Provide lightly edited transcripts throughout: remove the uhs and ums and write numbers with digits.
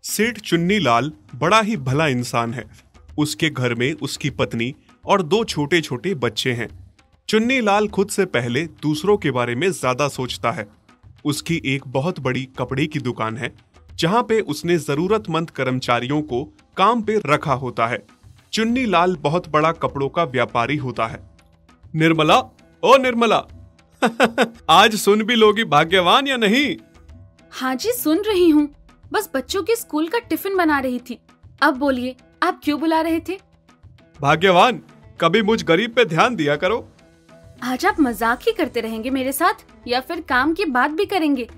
सेठ चुन्नीलाल बड़ा ही भला इंसान है। उसके घर में उसकी पत्नी और दो छोटे छोटे बच्चे हैं। चुन्नीलाल खुद से पहले दूसरों के बारे में ज्यादा सोचता है। उसकी एक बहुत बड़ी कपड़े की दुकान है जहाँ पे उसने जरूरतमंद कर्मचारियों को काम पे रखा होता है। चुन्नीलाल बहुत बड़ा कपड़ों का व्यापारी होता है। निर्मला, ओ निर्मला, आज सुन भी लोगी भाग्यवान या नहीं? हाँ जी, सुन रही हूँ। बस बच्चों के स्कूल का टिफिन बना रही थी। अब बोलिए, आप क्यों बुला रहे थे? भाग्यवान, कभी मुझ गरीब पे ध्यान दिया करो। आज आप मजाक ही करते रहेंगे मेरे साथ या फिर काम की बात भी करेंगे?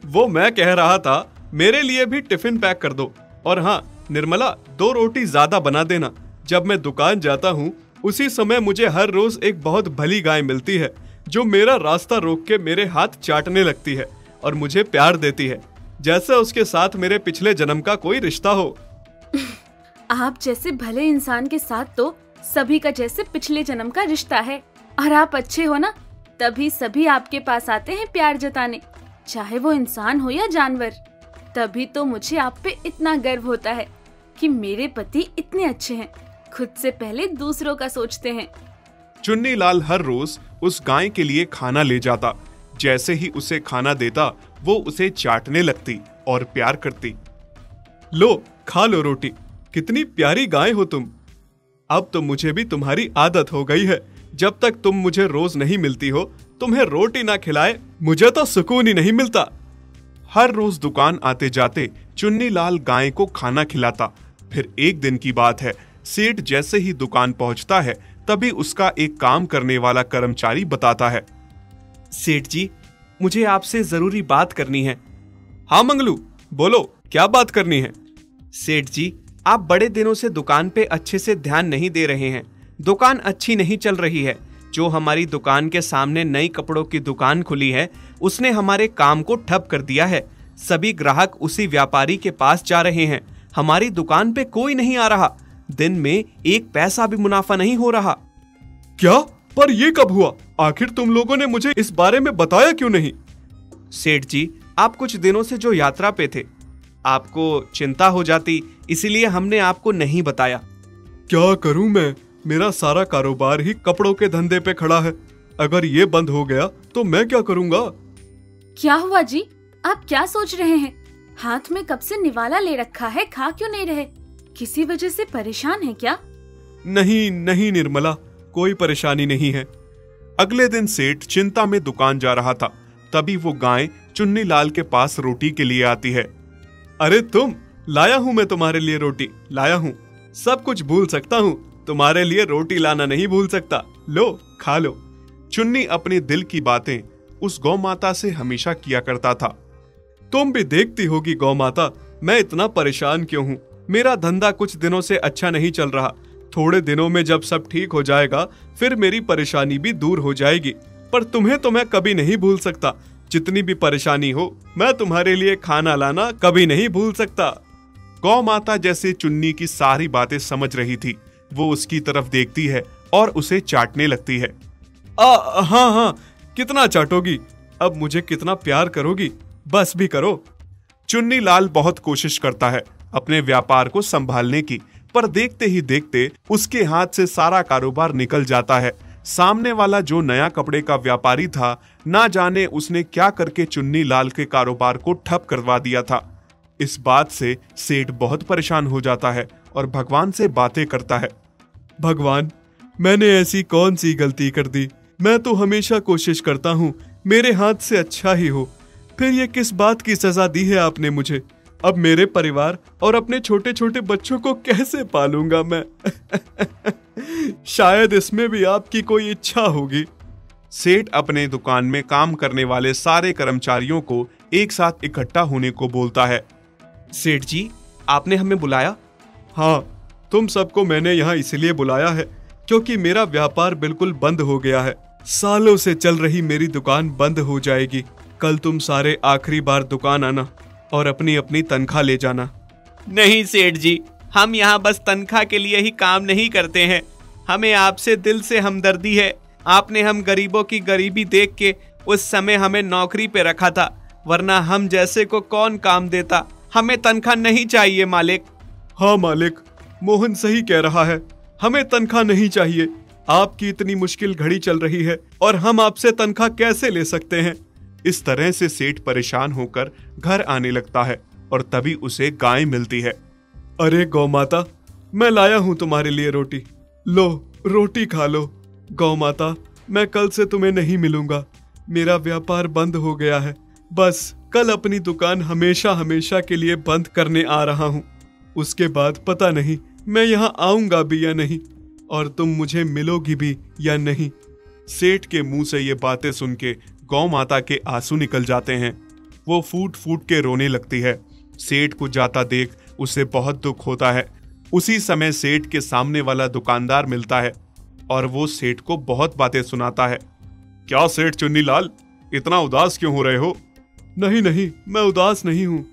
वो मैं कह रहा था, मेरे लिए भी टिफिन पैक कर दो। और हाँ निर्मला, 2 रोटी ज्यादा बना देना। जब मैं दुकान जाता हूँ उसी समय मुझे हर रोज एक बहुत भली गाय मिलती है जो मेरा रास्ता रोक के मेरे हाथ चाटने लगती है और मुझे प्यार देती है, जैसे उसके साथ मेरे पिछले जन्म का कोई रिश्ता हो। आप जैसे भले इंसान के साथ तो सभी का जैसे पिछले जन्म का रिश्ता है। और आप अच्छे हो ना, तभी सभी आपके पास आते हैं प्यार जताने, चाहे वो इंसान हो या जानवर। तभी तो मुझे आप पे इतना गर्व होता है कि मेरे पति इतने अच्छे हैं, खुद से पहले दूसरों का सोचते हैं। चुन्नीलाल हर रोज उस गाय के लिए खाना ले जाता। जैसे ही उसे खाना देता वो उसे चाटने लगती और प्यार करती। लो, खा लो रोटी, कितनी प्यारी गाय हो तुम। अब तो मुझे भी तुम्हारी आदत हो गई है। जब तक तुम मुझे रोज नहीं मिलती हो, तुम्हें रोटी ना खिलाए मुझे तो सुकून ही नहीं मिलता। हर रोज दुकान आते जाते चुन्नीलाल गाय को खाना खिलाता। फिर एक दिन की बात है, सेठ जैसे ही दुकान पहुंचता है तभी उसका एक काम करने वाला कर्मचारी बताता है, सेठ जी, मुझे आपसे जरूरी बात करनी है। हाँ मंगलू, बोलो क्या बात करनी है? सेठ जी, आप बड़े दिनों से दुकान पे अच्छे से ध्यान नहीं दे रहे हैं। दुकान अच्छी नहीं चल रही है। जो हमारी दुकान के सामने नई कपड़ों की दुकान खुली है उसने हमारे काम को ठप कर दिया है। सभी ग्राहक उसी व्यापारी के पास जा रहे हैं। हमारी दुकान पे कोई नहीं आ रहा। दिन में 1 पैसा भी मुनाफा नहीं हो रहा। क्या? पर ये कब हुआ? आखिर तुम लोगों ने मुझे इस बारे में बताया क्यों नहीं? सेठ जी, आप कुछ दिनों से जो यात्रा पे थे, आपको चिंता हो जाती, इसीलिए हमने आपको नहीं बताया। क्या करूं मैं? मेरा सारा कारोबार ही कपड़ों के धंधे पे खड़ा है। अगर ये बंद हो गया तो मैं क्या करूंगा? क्या हुआ जी? आप क्या सोच रहे हैं? हाथ में कब से निवाला ले रखा है, खा क्यों नहीं रहे? किसी वजह से परेशान है क्या? नहीं नहीं निर्मला, कोई परेशानी नहीं है। अगले दिन सेठ चिंता में दुकान जा रहा था। तभी वो गाय चुन्नीलाल के पास रोटी के लिए आती है। अरे तुम, लाया हूं मैं तुम्हारे लिए रोटी, लाया हूं। सब कुछ भूल सकता हूं, तुम्हारे लिए रोटी लाना नहीं भूल सकता। लो, खा लो। चुन्नी अपने दिल की बातें उस गौ माता से हमेशा किया करता था। तुम भी देखती होगी गौ माता, मैं इतना परेशान क्यों हूँ। मेरा धंधा कुछ दिनों से अच्छा नहीं चल रहा। थोड़े दिनों में जब सब ठीक हो जाएगा फिर मेरी परेशानी भी दूर हो जाएगी। पर तुम्हें तो मैं कभी नहीं भूल सकता। जितनी भी परेशानी हो, मैं तुम्हारे लिए खाना लाना कभी नहीं भूल सकता। गौ माता जैसे चुन्नी की सारी बातें समझ रही थी। वो उसकी तरफ देखती है और उसे चाटने लगती है। हाँ हाँ, कितना चाटोगी? अब मुझे कितना प्यार करोगी? बस भी करो। चुन्नीलाल बहुत कोशिश करता है अपने व्यापार को संभालने की, पर देखते ही देखते उसके हाथ से सारा कारोबार निकल जाता है। सामने वाला जो नया कपड़े का व्यापारी था, ना जाने उसने क्या करके चुन्नीलाल के कारोबार को ठप करवा दिया था। इस बात से सेठ बहुत परेशान हो जाता है और भगवान से बातें करता है। भगवान, मैंने ऐसी कौन सी गलती कर दी? मैं तो हमेशा कोशिश करता हूँ मेरे हाथ से अच्छा ही हो, फिर ये किस बात की सजा दी है आपने मुझे? अब मेरे परिवार और अपने छोटे छोटे बच्चों को कैसे पालूंगा मैं? शायद इसमें भी आपकी कोई इच्छा होगी। सेठ अपने दुकान में काम करने वाले सारे कर्मचारियों को एक साथ इकट्ठा होने को बोलता है। सेठ जी, आपने हमें बुलाया? हाँ, तुम सबको मैंने यहाँ इसलिए बुलाया है क्योंकि मेरा व्यापार बिल्कुल बंद हो गया है। सालों से चल रही मेरी दुकान बंद हो जाएगी। कल तुम सारे आखिरी बार दुकान आना और अपनी अपनी तनख्वाह ले जाना। नहीं सेठ जी, हम यहाँ बस तनख्वाह के लिए ही काम नहीं करते हैं। हमें आपसे दिल से हमदर्दी है। आपने हम गरीबों की गरीबी देख के उस समय हमें नौकरी पे रखा था। वरना हम जैसे को कौन काम देता। हमें तनख्वाह नहीं चाहिए मालिक। हाँ मालिक, मोहन सही कह रहा है, हमें तनख्वाह नहीं चाहिए। आपकी इतनी मुश्किल घड़ी चल रही है और हम आपसे तनख्वाह कैसे ले सकते हैं। इस तरह से सेठ परेशान होकर घर आने लगता है और तभी उसे गाय मिलती है। अरे गौ माता, मैं लाया हूँ तुम्हारे लिए रोटी, लो रोटी खा लो। गौ माता, मैं कल से तुम्हें नहीं मिलूंगा, मेरा व्यापार बंद हो गया है। बस कल अपनी दुकान हमेशा हमेशा के लिए बंद करने आ रहा हूँ। उसके बाद पता नहीं मैं यहाँ आऊंगा भी या नहीं, और तुम मुझे मिलोगी भी या नहीं। सेठ के मुंह से ये बातें सुन के गौ माता के आंसू निकल जाते हैं। वो फूट फूट के रोने लगती है। सेठ को जाता देख उसे बहुत दुख होता है। उसी समय सेठ के सामने वाला दुकानदार मिलता है और वो सेठ को बहुत बातें सुनाता है। क्या सेठ चुन्नीलाल, इतना उदास क्यों हो रहे हो? नहीं नहीं, मैं उदास नहीं हूँ।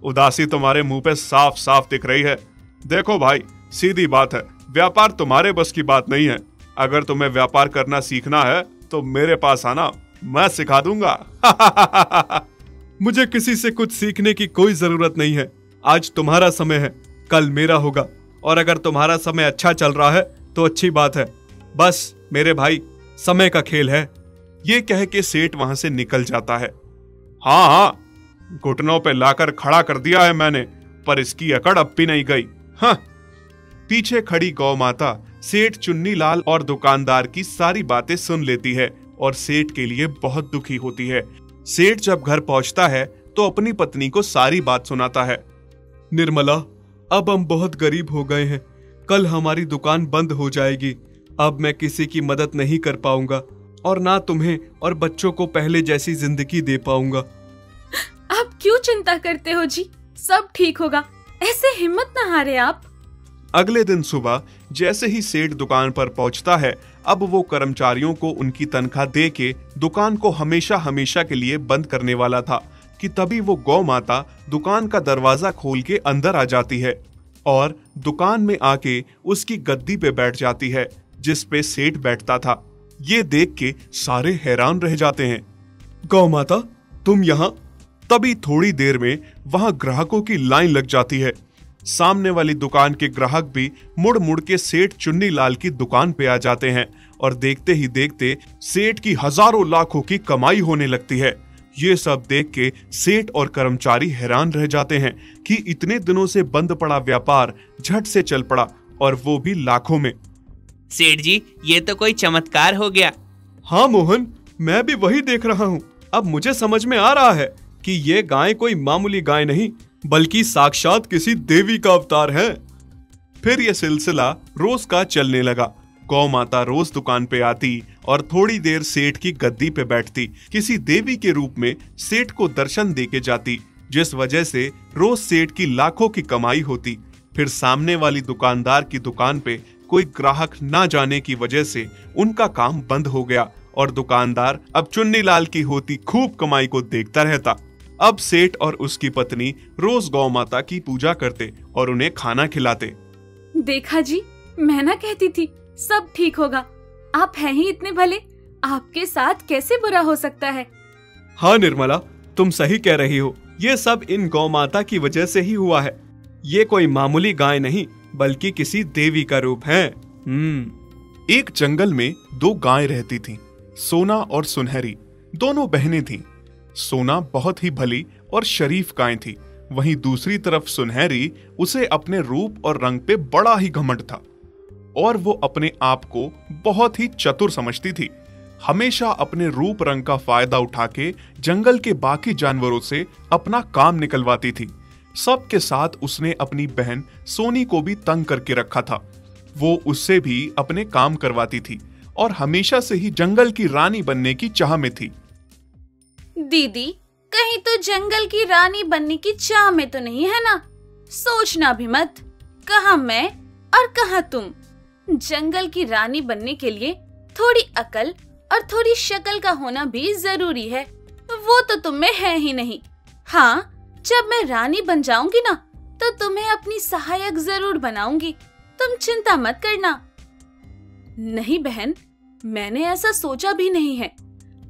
उदासी तुम्हारे मुंह पे साफ साफ दिख रही है। देखो भाई, सीधी बात है, व्यापार तुम्हारे बस की बात नहीं है। अगर तुम्हें व्यापार करना सीखना है तो मेरे पास आना, मैं सिखा दूंगा। मुझे किसी से कुछ सीखने की कोई जरूरत नहीं है। आज तुम्हारा समय है, कल मेरा होगा, और अगर तुम्हारा समय अच्छा चल रहा है तो अच्छी बात है। बस मेरे भाई, समय का खेल है। ये कह के सेठ वहां से निकल जाता है। हाँ हाँ, घुटनों पे लाकर खड़ा कर दिया है मैंने, पर इसकी अकड़ अब भी नहीं गई। हाँ। पीछे खड़ी गौ माता सेठ चुन्नीलाल और दुकानदार की सारी बातें सुन लेती है और सेठ के लिए बहुत दुखी होती है। सेठ जब घर पहुंचता है तो अपनी पत्नी को सारी बात सुनाता है। निर्मला, अब हम बहुत गरीब हो गए हैं, कल हमारी दुकान बंद हो जाएगी। अब मैं किसी की मदद नहीं कर पाऊंगा और ना तुम्हें और बच्चों को पहले जैसी जिंदगी दे पाऊंगा। आप क्यों चिंता करते हो जी, सब ठीक होगा, ऐसे हिम्मत ना हारे आप। अगले दिन सुबह जैसे ही सेठ दुकान पर पहुंचता है, अब वो कर्मचारियों को उनकी तनख्वाह दे के दुकान को हमेशा हमेशा के लिए बंद करने वाला था कि तभी वो गौ माता दुकान का दरवाजा खोल के अंदर आ जाती है और दुकान में आके उसकी गद्दी पे बैठ जाती है जिस पे सेठ बैठता था। ये देख के सारे हैरान रह जाते हैं। गौ माता, तुम यहाँ? तभी थोड़ी देर में वहां ग्राहकों की लाइन लग जाती है। सामने वाली दुकान के ग्राहक भी मुड़ मुड़ के सेठ चुन्नीलाल की दुकान पे आ जाते हैं और देखते ही देखते सेठ की हजारों लाखों की कमाई होने लगती है। ये सब देख के सेठ और कर्मचारी हैरान रह जाते हैं कि इतने दिनों से बंद पड़ा व्यापार झट से चल पड़ा, और वो भी लाखों में। सेठ जी, ये तो कोई चमत्कार हो गया। हाँ मोहन, मैं भी वही देख रहा हूँ। अब मुझे समझ में आ रहा है कि ये गाय कोई मामूली गाय नहीं, बल्कि साक्षात किसी देवी का अवतार है। फिर यह सिलसिला रोज का चलने लगा। गौ माता रोज दुकान पे आती और थोड़ी देर सेठ की गद्दी पे बैठती, किसी देवी के रूप में सेठ को दर्शन देके जाती, जिस वजह से रोज सेठ की लाखों की कमाई होती। फिर सामने वाली दुकानदार की दुकान पे कोई ग्राहक ना जाने की वजह से उनका काम बंद हो गया और दुकानदार अब चुन्नीलाल की होती खूब कमाई को देखता रहता। अब सेठ और उसकी पत्नी रोज गौ माता की पूजा करते और उन्हें खाना खिलाते। देखा जी, मैं ना कहती थी सब ठीक होगा। आप हैं ही इतने भले, आपके साथ कैसे बुरा हो सकता है। हाँ निर्मला, तुम सही कह रही हो। ये सब इन गौ माता की वजह से ही हुआ है। ये कोई मामूली गाय नहीं, बल्कि किसी देवी का रूप है। एक जंगल में दो गायें रहती थीं, सोना और सुनहरी। दोनों बहनें थीं। सोना बहुत ही भली और शरीफ गाय थी, वहीं दूसरी तरफ सुनहरी, उसे अपने रूप और रंग पे बड़ा ही घमंड था और वो अपने आप को बहुत ही चतुर समझती थी। हमेशा अपने रूप रंग का फायदा उठा के जंगल के बाकी जानवरों से अपना काम निकलवाती थी। सबके साथ उसने अपनी बहन सोनी को भी तंग करके रखा था। वो उससे भी अपने काम करवाती थी और हमेशा से ही जंगल की रानी बनने की चाह में थी। दीदी, कहीं तो जंगल की रानी बनने की चाह में तो नहीं है ना? सोचना भी मत, कहाँ मैं और कहाँ तुम। जंगल की रानी बनने के लिए थोड़ी अकल और थोड़ी शक्ल का होना भी जरूरी है। वो तो तुम में है ही नहीं। हाँ, जब मैं रानी बन जाऊंगी ना, तो तुम्हें अपनी सहायक जरूर बनाऊंगी, तुम चिंता मत करना। नहीं बहन, मैंने ऐसा सोचा भी नहीं है।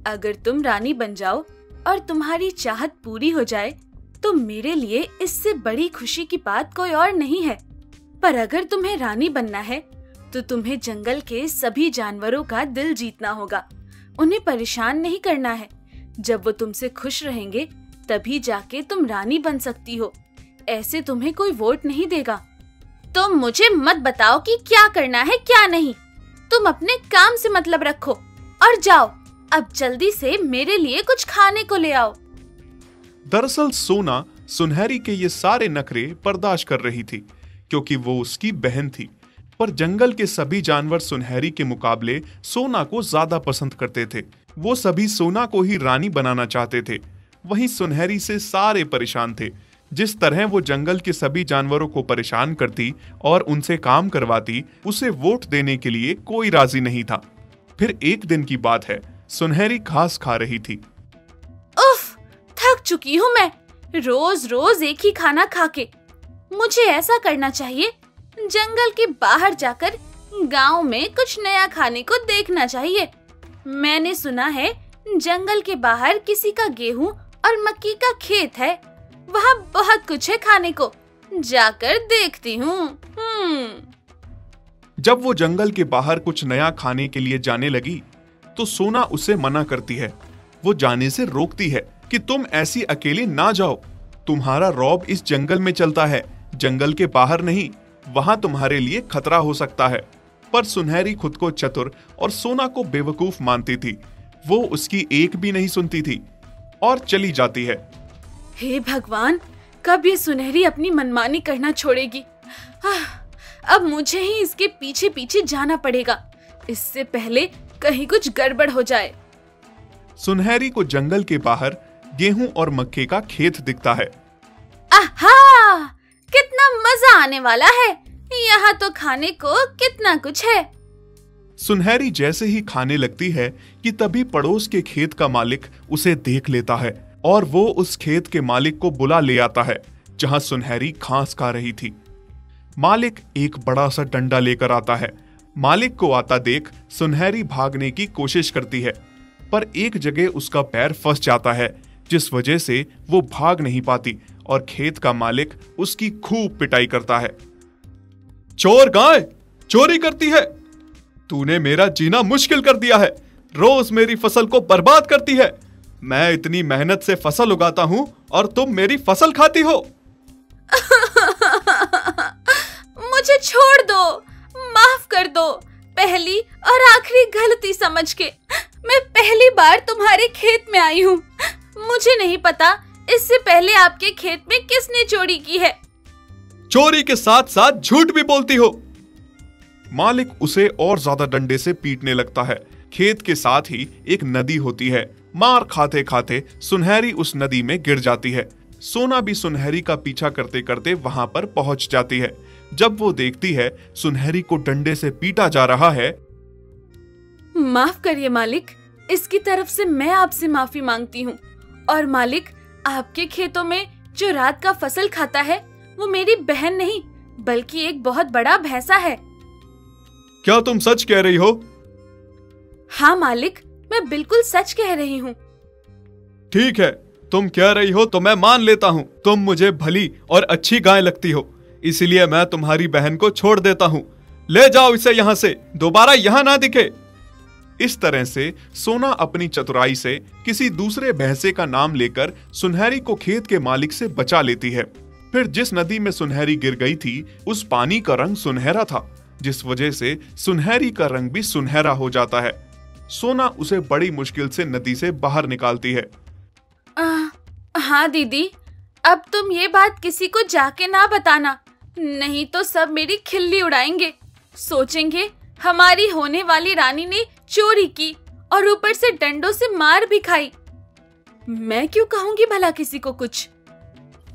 अगर तुम रानी बन जाओ और तुम्हारी चाहत पूरी हो जाए तो मेरे लिए इससे बड़ी खुशी की बात कोई और नहीं है। पर अगर तुम्हें रानी बनना है तो तुम्हें जंगल के सभी जानवरों का दिल जीतना होगा, उन्हें परेशान नहीं करना है। जब वो तुमसे खुश रहेंगे तभी जाके तुम रानी बन सकती हो, ऐसे तुम्हें कोई वोट नहीं देगा। तुम मुझे मत बताओ कि क्या करना है क्या नहीं, तुम अपने काम से मतलब रखो और जाओ, अब जल्दी से मेरे लिए कुछ खाने को ले आओ। दरअसल सोना सुनहरी के ये सारे नखरे बर्दाश्त कर रही थी क्योंकि वो उसकी बहन थी। पर जंगल के सभी जानवर सुनहरी के मुकाबले सोना को ज्यादा पसंद करते थे। वो सभी सोना को ही रानी बनाना चाहते थे। वहीं सुनहरी से सारे परेशान थे। जिस तरह वो जंगल के सभी जानवरों को परेशान करती और उनसे काम करवाती, उसे वोट देने के लिए कोई राजी नहीं था। फिर एक दिन की बात है, सुनहरी घास खा रही थी। उफ, थक चुकी हूँ मैं रोज रोज एक ही खाना खाके। मुझे ऐसा करना चाहिए, जंगल के बाहर जाकर गांव में कुछ नया खाने को देखना चाहिए। मैंने सुना है जंगल के बाहर किसी का गेहूं और मक्की का खेत है, वहाँ बहुत कुछ है खाने को, जाकर देखती हूँ। जब वो जंगल के बाहर कुछ नया खाने के लिए जाने लगी तो सोना उसे मना करती है। वो जाने से रोकती है कि तुम ऐसी अकेली ना जाओ, तुम्हारा रौब इस जंगल में चलता है, जंगल के बाहर नहीं, वहां तुम्हारे लिए खतरा हो सकता है। पर सुनहरी खुद को चतुर और सोना को बेवकूफ मानती थी। वो उसकी एक भी नहीं सुनती थी और चली जाती है। हे भगवान, कब ये सुनहरी अपनी मनमानी करना छोड़ेगी? अब मुझे ही इसके पीछे पीछे जाना पड़ेगा, इससे पहले कहीं कुछ गड़बड़ हो जाए। सुनहरी को जंगल के बाहर गेहूं और मक्के का खेत दिखता है। आहा, कितना मजा आने वाला है, यहाँ तो खाने को कितना कुछ है। सुनहरी जैसे ही खाने लगती है कि तभी पड़ोस के खेत का मालिक उसे देख लेता है और वो उस खेत के मालिक को बुला ले आता है जहां सुनहरी घास खा रही थी। मालिक एक बड़ा सा डंडा लेकर आता है। मालिक को आता देख सुनहरी भागने की कोशिश करती है, पर एक जगह उसका पैर फंस जाता है, जिस वजह से वो भाग नहीं पाती और खेत का मालिक उसकी खूब पिटाई करता है। चोर गाय, चोरी करती है, तूने मेरा जीना मुश्किल कर दिया है, रोज मेरी फसल को बर्बाद करती है। मैं इतनी मेहनत से फसल उगाता हूँ और तुम मेरी फसल खाती हो। मुझे छोड़ दो, माफ कर दो, पहली और आखिरी गलती समझ के मैं पहली बार तुम्हारे खेत में आई हूँ। मुझे नहीं पता इससे पहले आपके खेत में किसने चोरी की है। चोरी के साथ साथ झूठ भी बोलती हो। मालिक उसे और ज्यादा डंडे से पीटने लगता है। खेत के साथ ही एक नदी होती है। मार खाते खाते सुनहरी उस नदी में गिर जाती है। सोना भी सुनहरी का पीछा करते करते वहां पर पहुंच जाती है। जब वो देखती है सुनहरी को डंडे से पीटा जा रहा है। माफ करिए मालिक, इसकी तरफ से मैं आपसे माफी मांगती हूँ। और मालिक, आपके खेतों में जो रात का फसल खाता है वो मेरी बहन नहीं बल्कि एक बहुत बड़ा भैंसा है। क्या तुम सच कह रही हो? हाँ मालिक, मैं बिल्कुल सच कह रही हूँ। ठीक है, तुम कह रही हो तो मैं मान लेता हूँ। तुम मुझे भली और अच्छी गाय लगती हो, इसलिए मैं तुम्हारी बहन को छोड़ देता हूँ। ले जाओ इसे यहाँ से, दोबारा यहाँ ना दिखे। इस तरह से सोना अपनी चतुराई से किसी दूसरे भैंसे का नाम लेकर सुनहरी को खेत के मालिक से बचा लेती है। फिर जिस नदी में सुनहरी गिर गई थी उस पानी का रंग सुनहरा था, जिस वजह से सुनहरी का रंग भी सुनहरा हो जाता है। सोना उसे बड़ी मुश्किल से नदी से बाहर निकालती है। हाँ दीदी, अब तुम ये बात किसी को जाके ना बताना, नहीं तो सब मेरी खिल्ली उड़ाएंगे। सोचेंगे हमारी होने वाली रानी ने चोरी की और ऊपर से डंडों से मार भी खाई। मैं क्यों कहूंगी भला किसी को कुछ।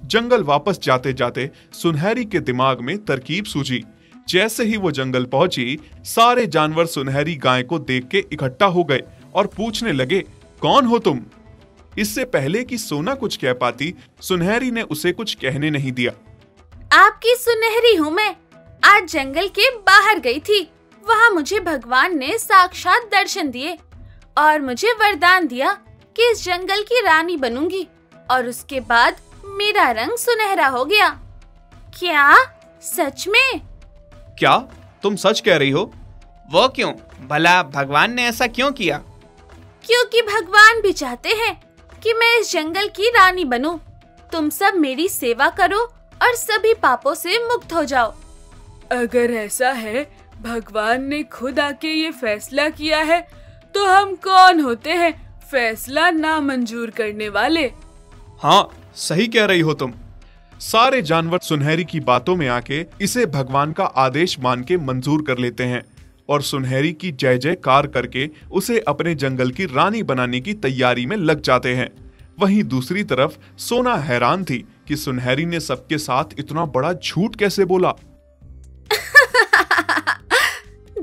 जंगल वापस जाते जाते सुनहरी के दिमाग में तरकीब सूझी। जैसे ही वो जंगल पहुंची, सारे जानवर सुनहरी गाय को देख के इकट्ठा हो गए और पूछने लगे, कौन हो तुम? इससे पहले कि सोना कुछ कह पाती, सुनहरी ने उसे कुछ कहने नहीं दिया। आपकी सुनहरी हूँ मैं। आज जंगल के बाहर गई थी, वहाँ मुझे भगवान ने साक्षात दर्शन दिए और मुझे वरदान दिया कि इस जंगल की रानी बनूंगी और उसके बाद मेरा रंग सुनहरा हो गया। क्या? सच में? क्या तुम सच कह रही हो? वो क्यों? भला भगवान ने ऐसा क्यों किया? क्योंकि भगवान भी चाहते हैं कि मैं इस जंगल की रानी बनूं। तुम सब मेरी सेवा करो और सभी पापों से मुक्त हो जाओ। अगर ऐसा है, भगवान ने खुद आके ये फैसला किया है, तो हम कौन होते हैं फैसला ना मंजूर करने वाले? हाँ, सही कह रही हो तुम। सारे जानवर सुनहरी की बातों में आके इसे भगवान का आदेश मान के मंजूर कर लेते हैं और सुनहरी की जय जयकार करके उसे अपने जंगल की रानी बनाने की तैयारी में लग जाते हैं। वहीं दूसरी तरफ सोना हैरान थी कि सुनहरी ने सबके साथ इतना बड़ा झूठ कैसे बोला।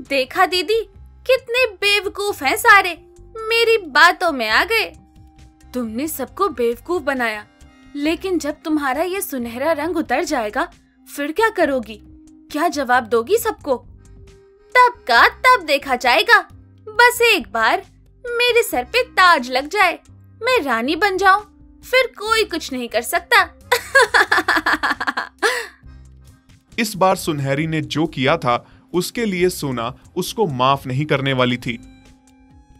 देखा दीदी, कितने बेवकूफ हैं सारे, मेरी बातों में आ गए। तुमने सबको बेवकूफ बनाया, लेकिन जब तुम्हारा ये सुनहरा रंग उतर जाएगा फिर क्या करोगी? क्या जवाब दोगी सबको? तब का तब देखा जाएगा। बस एक बार मेरे सर पे ताज लग जाए, मैं रानी बन जाऊं, फिर कोई कुछ नहीं कर सकता। इस बार सुनहरी ने जो किया था उसके लिए सोना उसको माफ नहीं करने वाली थी।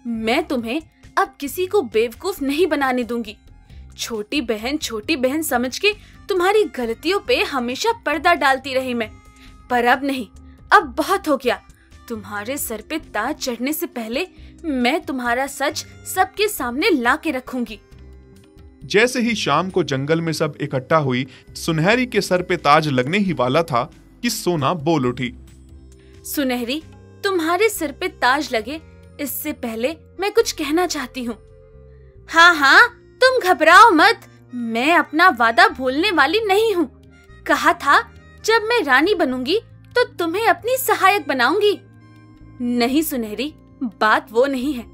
मैं तुम्हें अब किसी को बेवकूफ नहीं बनाने दूंगी। छोटी बहन समझ के तुम्हारी गलतियों पे हमेशा पर्दा डालती रही मैं, पर अब नहीं, अब बहुत हो गया। तुम्हारे सर पे ताज चढ़ने से पहले मैं तुम्हारा सच सबके सामने ला के रखूंगी। जैसे ही शाम को जंगल में सब इकट्ठा हुई, सुनहरी के सर पे ताज लगने ही वाला था कि सोना बोल उठी। सुनहरी, तुम्हारे सिर पे ताज लगे इससे पहले मैं कुछ कहना चाहती हूँ। हाँ, तुम घबराओ मत, मैं अपना वादा भूलने वाली नहीं हूँ। कहा था जब मैं रानी बनूंगी तो तुम्हें अपनी सहायक बनाऊंगी। नहीं सुनहरी, बात वो नहीं है।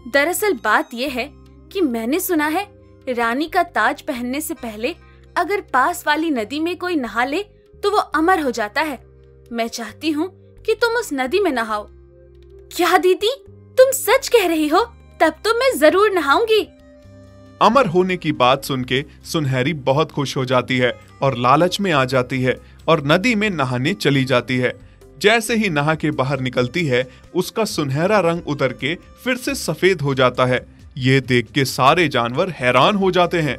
दरअसल बात ये है कि मैंने सुना है रानी का ताज पहनने से पहले अगर पास वाली नदी में कोई नहा ले तो वो अमर हो जाता है। मैं चाहती हूँ कि तुम उस नदी में नहाओ। क्या दीदी, तुम सच कह रही हो? तब तो मैं जरूर नहाऊंगी। अमर होने की बात सुन के सुनहरी बहुत खुश हो जाती है और लालच में आ जाती है और नदी में नहाने चली जाती है। जैसे ही नहा के बाहर निकलती है, उसका सुनहरा रंग उतर के फिर से सफेद हो जाता है। ये देख के सारे जानवर हैरान हो जाते हैं।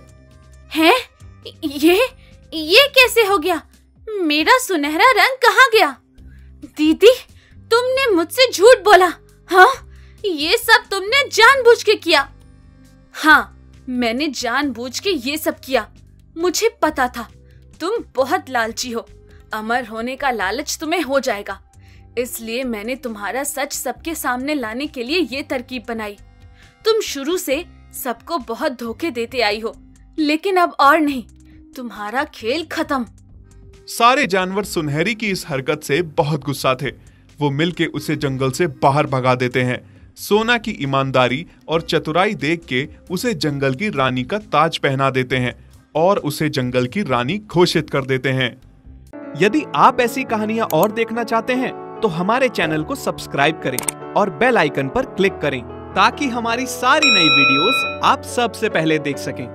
हैं? ये कैसे हो गया? मेरा सुनहरा रंग कहाँ गया? दीदी, तुमने मुझसे झूठ बोला। हाँ, ये सब तुमने जानबूझ के किया। हाँ, मैंने जानबूझ के ये सब किया। मुझे पता था तुम बहुत लालची हो, अमर होने का लालच तुम्हें हो जाएगा, इसलिए मैंने तुम्हारा सच सबके सामने लाने के लिए ये तरकीब बनाई। तुम शुरू से सबको बहुत धोखे देते आई हो, लेकिन अब और नहीं, तुम्हारा खेल खत्म। सारे जानवर सुनहरी की इस हरकत से बहुत गुस्सा थे। वो मिलके उसे जंगल से बाहर भगा देते हैं। सोना की ईमानदारी और चतुराई देख के उसे जंगल की रानी का ताज पहना देते हैं और उसे जंगल की रानी घोषित कर देते हैं। यदि आप ऐसी कहानियां और देखना चाहते हैं तो हमारे चैनल को सब्सक्राइब करें और बेल आइकन पर क्लिक करें ताकि हमारी सारी नई वीडियोस आप सबसे पहले देख सकें।